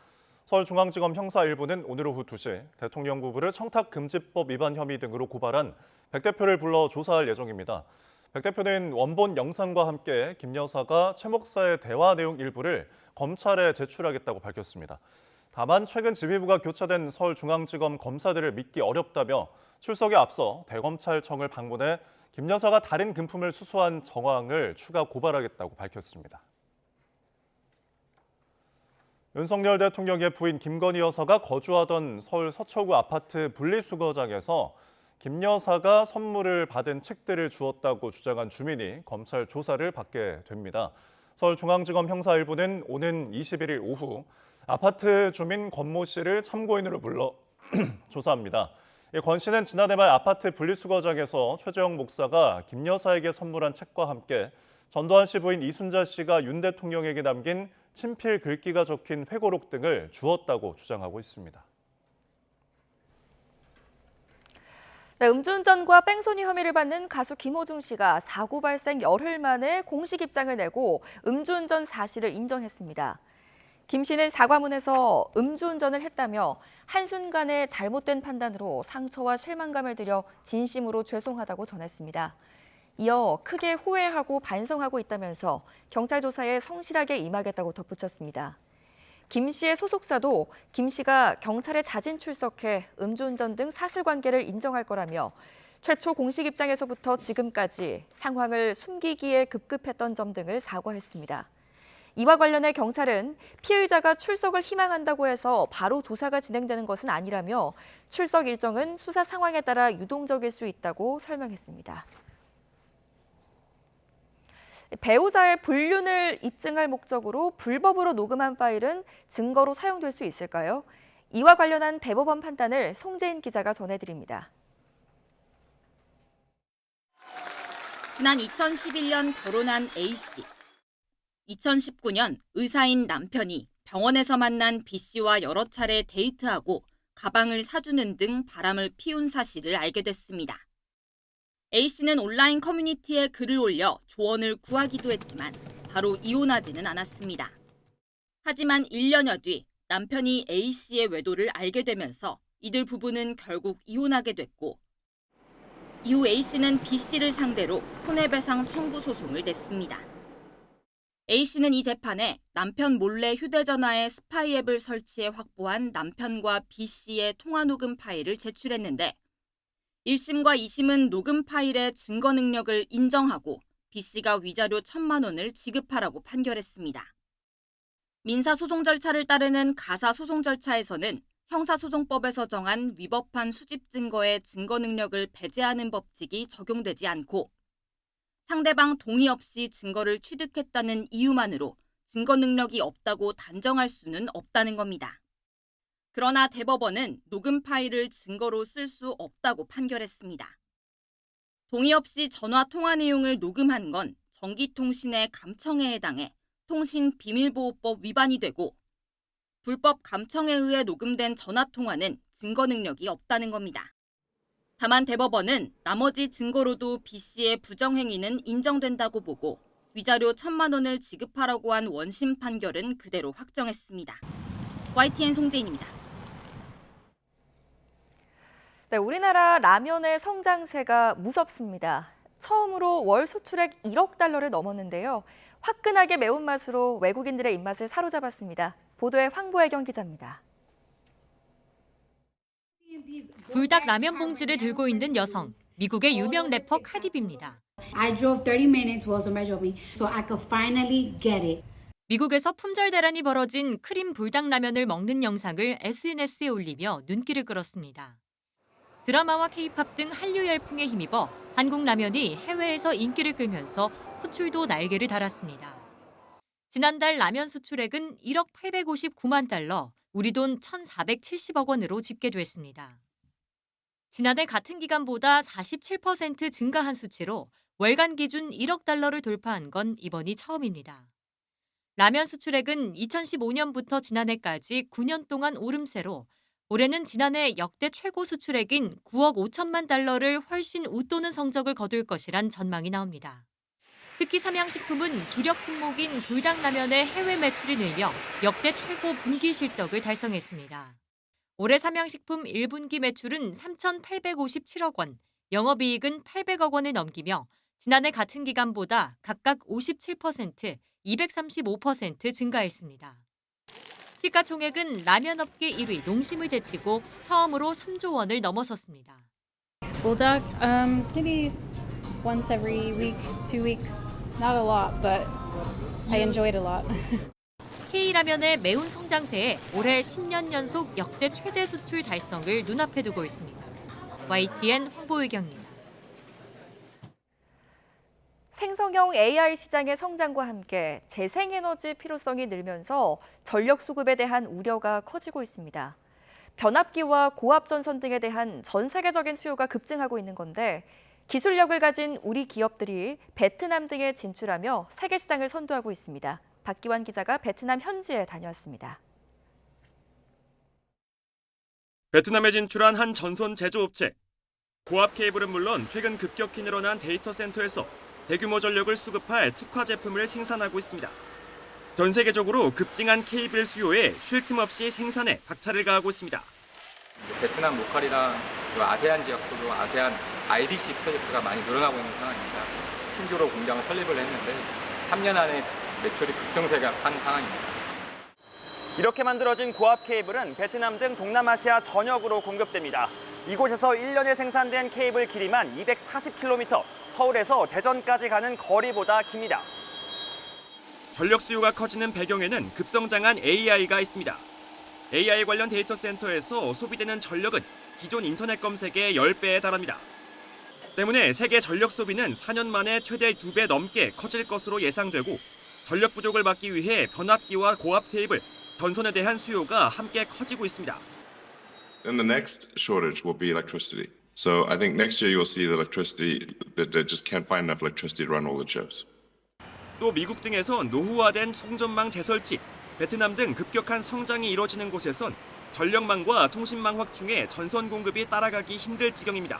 서울중앙지검 형사 1부는 오늘 오후 2시 대통령 부부를 청탁금지법 위반 혐의 등으로 고발한 백 대표를 불러 조사할 예정입니다. 백 대표는 원본 영상과 함께 김 여사가 최 목사의 대화 내용 일부를 검찰에 제출하겠다고 밝혔습니다. 다만 최근 지휘부가 교체된 서울중앙지검 검사들을 믿기 어렵다며 출석에 앞서 대검찰청을 방문해 김 여사가 다른 금품을 수수한 정황을 추가 고발하겠다고 밝혔습니다. 윤석열 대통령의 부인 김건희 여사가 거주하던 서울 서초구 아파트 분리수거장에서 김 여사가 선물을 받은 책들을 주었다고 주장한 주민이 검찰 조사를 받게 됩니다. 서울중앙지검 형사 1부는 오는 21일 오후 아파트 주민 권모 씨를 참고인으로 불러 조사합니다. 권 씨는 지난해 말 아파트 분리수거장에서 최재형 목사가 김 여사에게 선물한 책과 함께 전두환 씨 부인 이순자 씨가 윤 대통령에게 남긴 친필 글귀가 적힌 회고록 등을 주었다고 주장하고 있습니다. 네, 음주운전과 뺑소니 혐의를 받는 가수 김호중 씨가 사고 발생 열흘 만에 공식 입장을 내고 음주운전 사실을 인정했습니다. 김 씨는 사과문에서 음주운전을 했다며 한순간의 잘못된 판단으로 상처와 실망감을 들여 진심으로 죄송하다고 전했습니다. 이어 크게 후회하고 반성하고 있다면서 경찰 조사에 성실하게 임하겠다고 덧붙였습니다. 김 씨의 소속사도 김 씨가 경찰에 자진 출석해 음주운전 등 사실관계를 인정할 거라며 최초 공식 입장에서부터 지금까지 상황을 숨기기에 급급했던 점 등을 사과했습니다. 이와 관련해 경찰은 피의자가 출석을 희망한다고 해서 바로 조사가 진행되는 것은 아니라며 출석 일정은 수사 상황에 따라 유동적일 수 있다고 설명했습니다. 배우자의 불륜을 입증할 목적으로 불법으로 녹음한 파일은 증거로 사용될 수 있을까요? 이와 관련한 대법원 판단을 송재인 기자가 전해드립니다. 지난 2011년 결혼한 A씨. 2019년 의사인 남편이 병원에서 만난 B씨와 여러 차례 데이트하고 가방을 사주는 등 바람을 피운 사실을 알게 됐습니다. A씨는 온라인 커뮤니티에 글을 올려 조언을 구하기도 했지만 바로 이혼하지는 않았습니다. 하지만 1년여 뒤 남편이 A씨의 외도를 알게 되면서 이들 부부는 결국 이혼하게 됐고 이후 A씨는 B씨를 상대로 손해배상 청구 소송을 냈습니다. A씨는 이 재판에 남편 몰래 휴대전화에 스파이 앱을 설치해 확보한 남편과 B씨의 통화 녹음 파일을 제출했는데 1심과 2심은 녹음 파일의 증거 능력을 인정하고 B씨가 위자료 1,000만 원을 지급하라고 판결했습니다. 민사소송 절차를 따르는 가사소송 절차에서는 형사소송법에서 정한 위법한 수집 증거의 증거 능력을 배제하는 법칙이 적용되지 않고 상대방 동의 없이 증거를 취득했다는 이유만으로 증거 능력이 없다고 단정할 수는 없다는 겁니다. 그러나 대법원은 녹음 파일을 증거로 쓸 수 없다고 판결했습니다. 동의 없이 전화 통화 내용을 녹음한 건 전기통신의 감청에 해당해 통신비밀보호법 위반이 되고 불법 감청에 의해 녹음된 전화통화는 증거 능력이 없다는 겁니다. 다만 대법원은 나머지 증거로도 B씨의 부정행위는 인정된다고 보고 위자료 1,000만 원을 지급하라고 한 원심 판결은 그대로 확정했습니다. YTN 송재인입니다. 네, 우리나라 라면의 성장세가 무섭습니다. 처음으로 월 수출액 1억 달러를 넘었는데요. 화끈하게 매운맛으로 외국인들의 입맛을 사로잡았습니다. 보도에 황보혜경 기자입니다. 불닭 라면 봉지를 들고 있는 여성, 미국의 유명 래퍼 카디비입니다. I drove 30 minutes was a measure of me, so I could finally get it. 미국에서 품절 대란이 벌어진 크림 불닭 라면을 먹는 영상을 SNS에 올리며 눈길을 끌었습니다. 드라마와 K-팝 등 한류 열풍에 힘입어 한국 라면이 해외에서 인기를 끌면서 수출도 날개를 달았습니다. 지난달 라면 수출액은 1억 859만 달러, 우리 돈 1,470억 원으로 집계됐습니다. 지난해 같은 기간보다 47% 증가한 수치로 월간 기준 1억 달러를 돌파한 건 이번이 처음입니다. 라면 수출액은 2015년부터 지난해까지 9년 동안 오름세로 올해는 지난해 역대 최고 수출액인 9억 5천만 달러를 훨씬 웃도는 성적을 거둘 것이란 전망이 나옵니다. 특히 삼양식품은 주력 품목인 불닭라면의 해외 매출이 늘며 역대 최고 분기 실적을 달성했습니다. 올해 삼양식품 1분기 매출은 3,857억 원, 영업이익은 800억 원을 넘기며 지난해 같은 기간보다 각각 57%, 235% 증가했습니다. 시가총액은 라면업계 1위 농심을 제치고 처음으로 3조 원을 넘어섰습니다. 불닭, maybe once every week, 2 weeks. Not a lot, but I enjoy it a lot. K라면의 매운 성장세에 올해 10년 연속 역대 최대 수출 달성을 눈앞에 두고 있습니다. YTN 황보의경입니다. 생성형 AI 시장의 성장과 함께 재생에너지 필요성이 늘면서 전력 수급에 대한 우려가 커지고 있습니다. 변압기와 고압전선 등에 대한 전 세계적인 수요가 급증하고 있는 건데 기술력을 가진 우리 기업들이 베트남 등에 진출하며 세계 시장을 선도하고 있습니다. 박기환 기자가 베트남 현지에 다녀왔습니다. 베트남에 진출한 한 전선 제조업체. 고압 케이블은 물론 최근 급격히 늘어난 데이터 센터에서 대규모 전력을 수급할 특화 제품을 생산하고 있습니다. 전 세계적으로 급증한 케이블 수요에 쉴 틈 없이 생산에 박차를 가하고 있습니다. 베트남 로컬이나 아세안 지역도 아세안 IDC 프로젝트가 많이 늘어나고 있는 상황입니다. 신규로 공장을 설립을 했는데 3년 안에 매출이 급등세가 한 상황입니다. 이렇게 만들어진 고압 케이블은 베트남 등 동남아시아 전역으로 공급됩니다. 이곳에서 1년에 생산된 케이블 길이만 240km, 서울에서 대전까지 가는 거리보다 깁니다. 전력 수요가 커지는 배경에는 급성장한 AI가 있습니다. AI 관련 데이터 센터에서 소비되는 전력은 기존 인터넷 검색의 10배에 달합니다. 때문에 세계 전력 소비는 4년 만에 최대 2배 넘게 커질 것으로 예상되고 전력 부족을 막기 위해 변압기와 고압 테이블, 전선에 대한 수요가 함께 커지고 있습니다. Then the next shortage will be electricity. So I think next year you will see the electricity that they just can't find enough electricity to run all the chips. 또 미국 등에선 노후화된 송전망 재설치, 베트남 등 급격한 성장이 이뤄지는 곳에선 전력망과 통신망 확충에 전선 공급이 따라가기 힘들 지경입니다.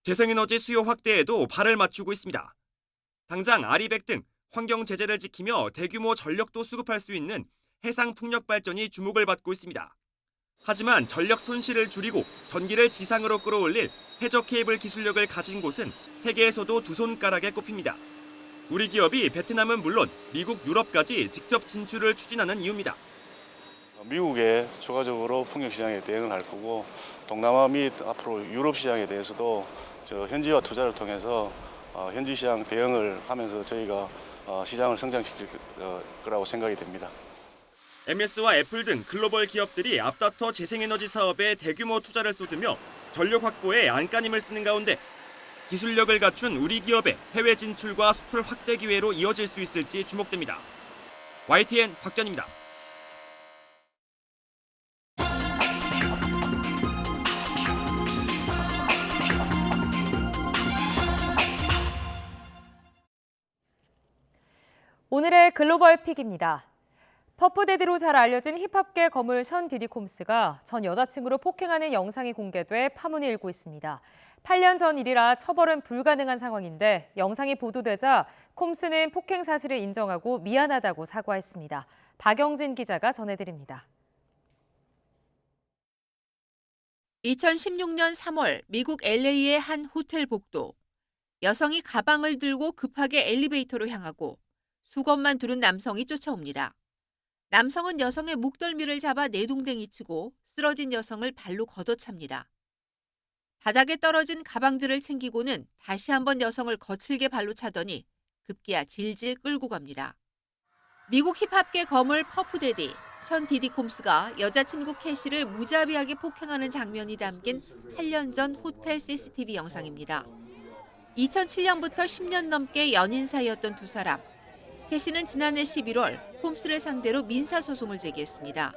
재생에너지 수요 확대에도 발을 맞추고 있습니다. 당장 아리백 등 환경 제재를 지키며 대규모 전력도 수급할 수 있는 해상 풍력 발전이 주목을 받고 있습니다. 하지만 전력 손실을 줄이고 전기를 지상으로 끌어올릴 해저 케이블 기술력을 가진 곳은 세계에서도 두 손가락에 꼽힙니다. 우리 기업이 베트남은 물론 미국, 유럽까지 직접 진출을 추진하는 이유입니다. 미국에 추가적으로 풍력 시장에 대응을 할 거고 동남아 및 앞으로 유럽 시장에 대해서도 현지화 투자를 통해서 현지 시장 대응을 하면서 저희가 시장을 성장시킬 거라고 생각이 됩니다. MS와 애플 등 글로벌 기업들이 앞다퉈 재생에너지 사업에 대규모 투자를 쏟으며 전력 확보에 안간힘을 쓰는 가운데 기술력을 갖춘 우리 기업의 해외 진출과 수출 확대 기회로 이어질 수 있을지 주목됩니다. YTN 박전입니다. 오늘의 글로벌 픽입니다. 퍼프데디로 잘 알려진 힙합계 거물 션 디디 콤스가 전 여자친구를 폭행하는 영상이 공개돼 파문이 일고 있습니다. 8년 전 일이라 처벌은 불가능한 상황인데 영상이 보도되자 콤스는 폭행 사실을 인정하고 미안하다고 사과했습니다. 박영진 기자가 전해드립니다. 2016년 3월 미국 LA의 한 호텔 복도. 여성이 가방을 들고 급하게 엘리베이터로 향하고 수건만 두른 남성이 쫓아옵니다. 남성은 여성의 목덜미를 잡아 내동댕이 치고 쓰러진 여성을 발로 걷어찹니다. 바닥에 떨어진 가방들을 챙기고는 다시 한번 여성을 거칠게 발로 차더니 급기야 질질 끌고 갑니다. 미국 힙합계 거물 퍼프데디, 션 디디 콤스가 여자친구 캐시를 무자비하게 폭행하는 장면이 담긴 8년 전 호텔 CCTV 영상입니다. 2007년부터 10년 넘게 연인 사이였던 두 사람. 캐시는 지난해 11월 콤스를 상대로 민사소송을 제기했습니다.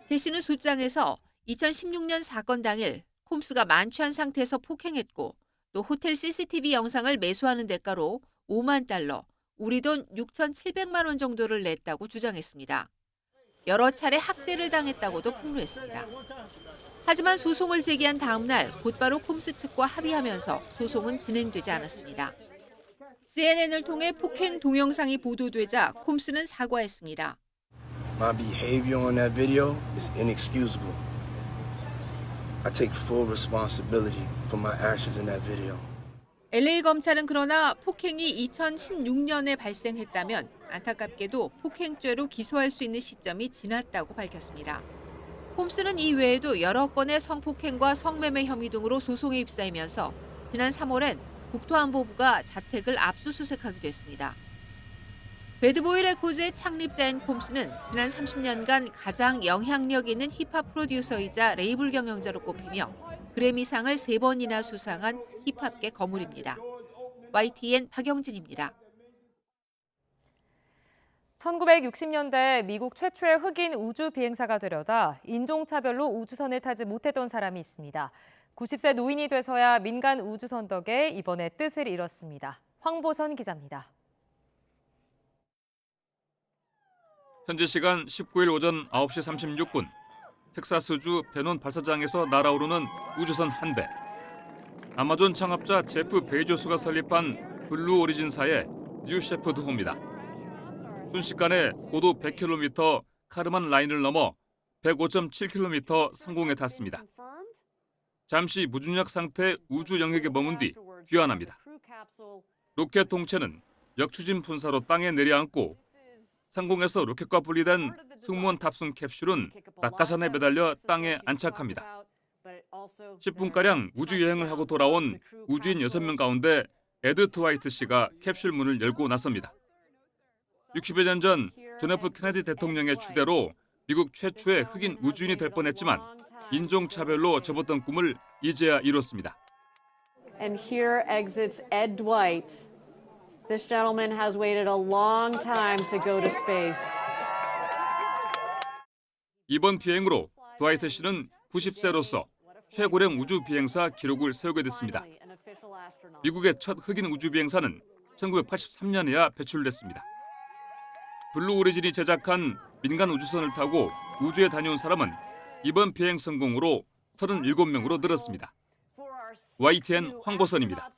캐시는 소장에서 2016년 사건 당일 콤스가 만취한 상태에서 폭행했고 또 호텔 CCTV 영상을 매수하는 대가로 5만 달러, 우리 돈 6,700만 원 정도를 냈다고 주장했습니다. 여러 차례 학대를 당했다고도 폭로했습니다. 하지만 소송을 제기한 다음 날 곧바로 콤스 측과 합의하면서 소송은 진행되지 않았습니다. CNN을 통해 폭행 동영상이 보도되자 콤스는 사과했습니다. My behavior on that video is inexcusable. I take full responsibility for my actions in that video. LA 검찰은 그러나 폭행이 2016년에 발생했다면 안타깝게도 폭행죄로 기소할 수 있는 시점이 지났다고 밝혔습니다. 콤스는 이 외에도 여러 건의 성폭행과 성매매 혐의 등으로 소송에 입사하면서 지난 3월엔 국토안보부가 자택을 압수수색하기도 했습니다. 배드보이 레코드의 창립자인 콤스는 지난 30년간 가장 영향력 있는 힙합 프로듀서이자 레이블 경영자로 꼽히며 그래미상을 3번이나 수상한 힙합계 거물입니다. YTN 박영진입니다. 1960년대 미국 최초의 흑인 우주 비행사가 되려다 인종차별로 우주선을 타지 못했던 사람이 있습니다. 90세 노인이 돼서야 민간 우주선 덕에 이번에 뜻을 이뤘습니다. 황보선 기자입니다. 현지 시간 19일 오전 9시 36분, 텍사스주 베논 발사장에서 날아오르는 우주선 한 대. 아마존 창업자 제프 베이조스가 설립한 블루 오리진사의 뉴 셰퍼드 호입니다. 순식간에 고도 100km 카르만 라인을 넘어 105.7km 상공에 닿습니다. 잠시 무중력 상태 우주 영역에 머문 뒤 귀환합니다. 로켓 동체는 역추진 분사로 땅에 내려앉고 상공에서 로켓과 분리된 승무원 탑승 캡슐은 낙하산에 매달려 땅에 안착합니다. 10분가량 우주 여행을 하고 돌아온 우주인 6명 가운데 에드 트와이트 씨가 캡슐 문을 열고 나섭니다. 60여 년 전 존 F 케네디 대통령의 추대로 미국 최초의 흑인 우주인이 될 뻔했지만 인종차별로 접었던 꿈을 이제야 이뤘습니다. And here exits Ed Dwight. This gentleman has waited a long time to go to space. 이번 비행으로 드와이트 씨는 90세로서 최고령 우주 비행사 기록을 세우게 됐습니다. 미국의 첫 흑인 우주 비행사는 1983년에야 배출됐습니다. 블루 오리진이 제작한 민간 우주선을 타고 우주에 다녀온 사람은 이번 비행 성공으로 37명으로 늘었습니다. YTN 황보선입니다.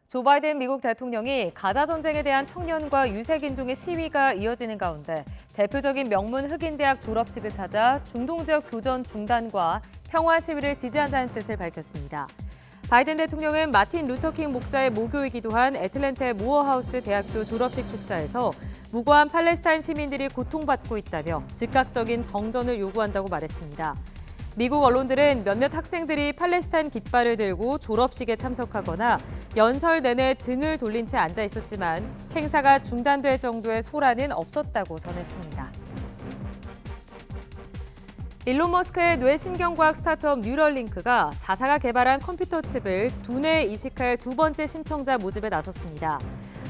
조 바이든 미국 대통령이 가자 전쟁에 대한 청년과 유색인종의 시위가 이어지는 가운데 대표적인 명문 흑인대학 졸업식을 찾아 중동 지역 교전 중단과 평화 시위를 지지한다는 뜻을 밝혔습니다. 바이든 대통령은 마틴 루터킹 목사의 모교이기도 한 애틀랜타의 모어하우스 대학교 졸업식 축사에서 무고한 팔레스타인 시민들이 고통받고 있다며 즉각적인 정전을 요구한다고 말했습니다. 미국 언론들은 몇몇 학생들이 팔레스타인 깃발을 들고 졸업식에 참석하거나 연설 내내 등을 돌린 채 앉아 있었지만 행사가 중단될 정도의 소란은 없었다고 전했습니다. 일론 머스크의 뇌신경과학 스타트업 뉴럴링크가 자사가 개발한 컴퓨터 칩을 두뇌에 이식할 두 번째 신청자 모집에 나섰습니다.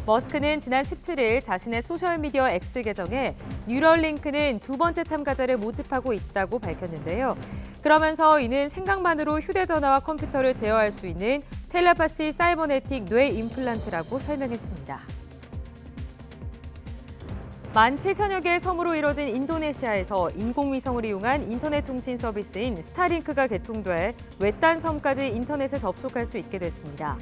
머스크는 지난 17일 자신의 소셜미디어 X 계정에 뉴럴링크는 두 번째 참가자를 모집하고 있다고 밝혔는데요. 그러면서 이는 생각만으로 휴대전화와 컴퓨터를 제어할 수 있는 텔레파시 사이버네틱 뇌 임플란트라고 설명했습니다. 17,000여 개의 섬으로 이뤄진 인도네시아에서 인공위성을 이용한 인터넷 통신 서비스인 스타링크가 개통돼 외딴 섬까지 인터넷에 접속할 수 있게 됐습니다.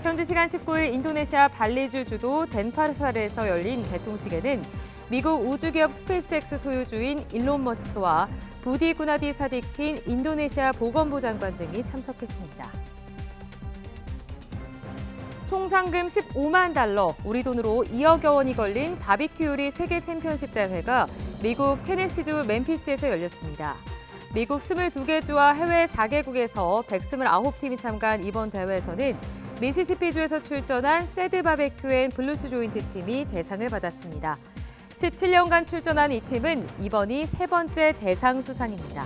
현지 시간 19일 인도네시아 발리주 주도 덴파사르에서 열린 개통식에는 미국 우주기업 스페이스X 소유주인 일론 머스크와 부디 구나디 사디킨 인도네시아 보건부 장관 등이 참석했습니다. 총 상금 15만 달러, 우리 돈으로 2억여 원이 걸린 바비큐 요리 세계 챔피언십 대회가 미국 테네시주 멤피스에서 열렸습니다. 미국 22개 주와 해외 4개국에서 129팀이 참가한 이번 대회에서는 미시시피주에서 출전한 새드 바베큐 앤 블루스 조인트 팀이 대상을 받았습니다. 17년간 출전한 이 팀은 이번이 세 번째 대상 수상입니다.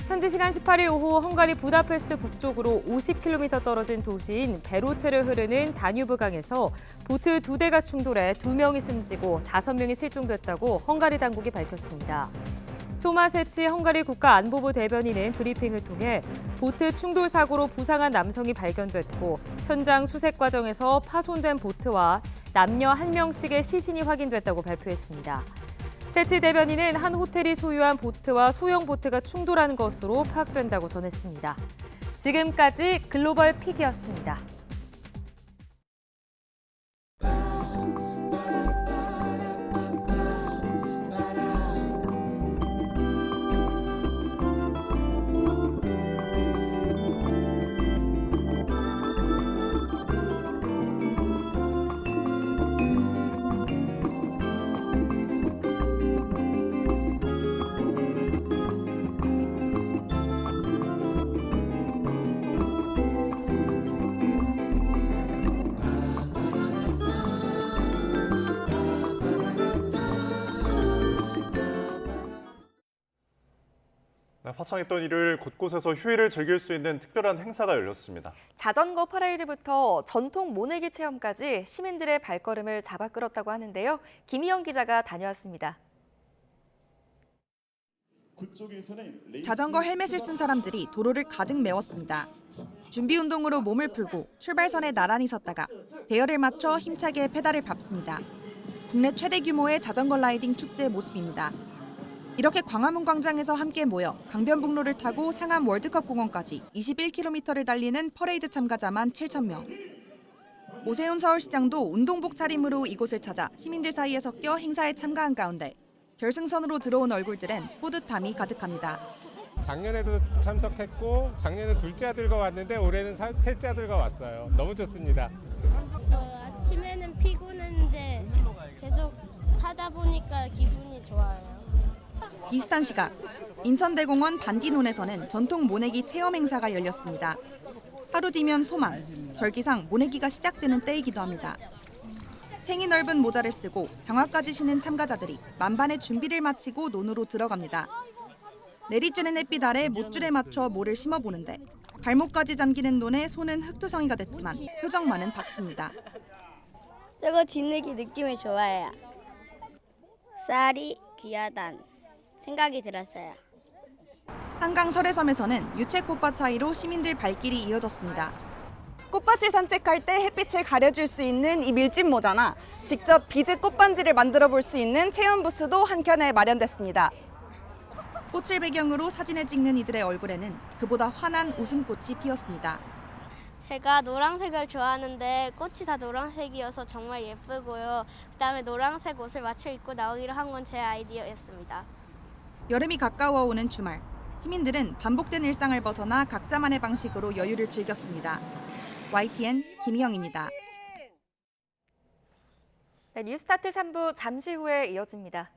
현지 시간 18일 오후 헝가리 부다페스트 북쪽으로 50km 떨어진 도시인 베로체를 흐르는 다뉴브강에서 보트 2대가 충돌해 2명이 숨지고 5명이 실종됐다고 헝가리 당국이 밝혔습니다. 소마세치 헝가리 국가안보부 대변인은 브리핑을 통해 보트 충돌 사고로 부상한 남성이 발견됐고 현장 수색 과정에서 파손된 보트와 남녀 1명씩의 시신이 확인됐다고 발표했습니다. 세치 대변인은 한 호텔이 소유한 보트와 소형 보트가 충돌한 것으로 파악된다고 전했습니다. 지금까지 글로벌 픽이었습니다. 화창했던 일요일 곳곳에서 휴일을 즐길 수 있는 특별한 행사가 열렸습니다. 자전거 퍼레이드부터 전통 모내기 체험까지 시민들의 발걸음을 잡아 끌었다고 하는데요. 김희영 기자가 다녀왔습니다. 자전거 헬멧을 쓴 사람들이 도로를 가득 메웠습니다. 준비 운동으로 몸을 풀고 출발선에 나란히 섰다가 대열을 맞춰 힘차게 페달을 밟습니다. 국내 최대 규모의 자전거 라이딩 축제의 모습입니다. 이렇게 광화문 광장에서 함께 모여 강변북로를 타고 상암 월드컵 공원까지 21km를 달리는 퍼레이드 참가자만 7,000명. 오세훈 서울시장도 운동복 차림으로 이곳을 찾아 시민들 사이에 섞여 행사에 참가한 가운데 결승선으로 들어온 얼굴들은 뿌듯함이 가득합니다. 작년에도 참석했고 작년에 둘째 아들과 왔는데 올해는 셋째 아들과 왔어요. 너무 좋습니다. 아침에는 피곤했는데 계속 타다 보니까 기분이 좋아요. 비슷한 시각 인천대공원 반기논에서는 전통 모내기 체험 행사가 열렸습니다. 하루 뒤면 소망, 절기상 모내기가 시작되는 때이기도 합니다. 생이 넓은 모자를 쓰고 장화까지 신은 참가자들이 만반의 준비를 마치고 논으로 들어갑니다. 내리쬐는 햇빛 아래 못줄에 맞춰 모를 심어보는데 발목까지 잠기는 논에 손은 흙투성이가 됐지만 표정만은 밝습니다. 저거 지느기 느낌이 좋아요. 쌀이 귀하단 생각이 들었어요. 한강 설해섬에서는 유채꽃밭 사이로 시민들 발길이 이어졌습니다. 꽃밭을 산책할 때 햇빛을 가려줄 수 있는 이 밀짚 모자나 직접 비즈 꽃반지를 만들어 볼 수 있는 체험 부스도 한켠에 마련됐습니다. 꽃을 배경으로 사진을 찍는 이들의 얼굴에는 그보다 환한 웃음꽃이 피었습니다. 제가 노란색을 좋아하는데 꽃이 다 노란색이어서 정말 예쁘고요. 그다음에 노란색 옷을 맞춰 입고 나오기로 한 건 제 아이디어였습니다. 여름이 가까워 오는 주말, 시민들은 반복된 일상을 벗어나 각자만의 방식으로 여유를 즐겼습니다. YTN 김희영입니다. 네, 뉴스타트 3부 잠시 후에 이어집니다.